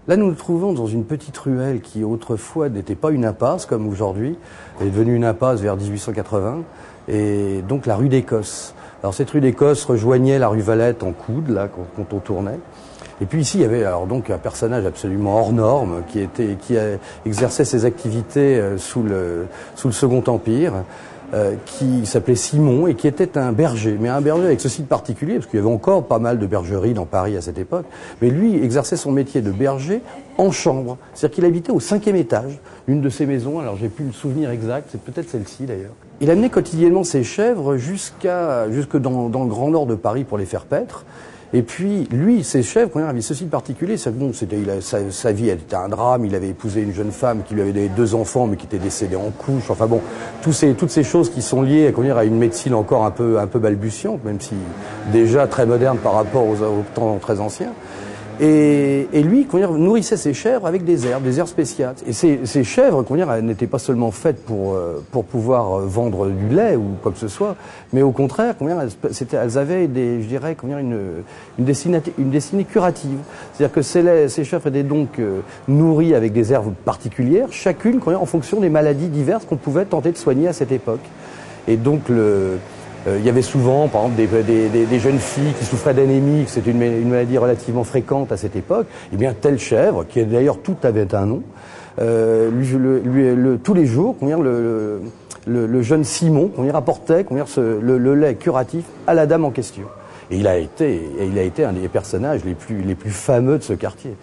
Là, nous nous trouvons dans une petite ruelle qui autrefois n'était pas une impasse comme aujourd'hui. Elle est devenue une impasse vers 1880, et donc la rue d'Écosse. Alors cette rue d'Écosse rejoignait la rue Valette en coude, là, quand on tournait. Et puis ici, il y avait alors donc un personnage absolument hors norme qui exerçait ses activités sous le Second Empire, qui s'appelait Simon et qui était un berger, mais un berger avec ceci de particulier, parce qu'il y avait encore pas mal de bergeries dans Paris à cette époque, mais lui exerçait son métier de berger en chambre, c'est-à-dire qu'il habitait au 5e étage d'une de ses maisons, alors j'ai plus le souvenir exact, c'est peut-être celle-ci d'ailleurs. Il amenait quotidiennement ses chèvres jusque dans le Grand Nord de Paris pour les faire paître. Et puis, lui, ses chèvres, quand il avait ceci de particulier, sa vie était un drame, il avait épousé une jeune femme qui lui avait donné 2 enfants, mais qui était décédée en couche, enfin bon, toutes ces choses qui sont liées, à une médecine encore un peu balbutiante, même si déjà très moderne par rapport aux temps très anciens. Et lui, nourrissait ses chèvres avec des herbes spéciales. Et ces chèvres, elles n'étaient pas seulement faites pour pouvoir vendre du lait ou quoi que ce soit, mais au contraire, elles avaient une destinée curative. C'est-à-dire que ces chèvres étaient donc nourris avec des herbes particulières, chacune, en fonction des maladies diverses qu'on pouvait tenter de soigner à cette époque. Et donc il y avait souvent, par exemple, des jeunes filles qui souffraient d'anémie, c'était une maladie relativement fréquente à cette époque. Eh bien, telle chèvre, qui d'ailleurs tout avait un nom, tous les jours, le jeune Simon, rapportait le lait curatif à la dame en question. Et il a été un des personnages les plus fameux de ce quartier.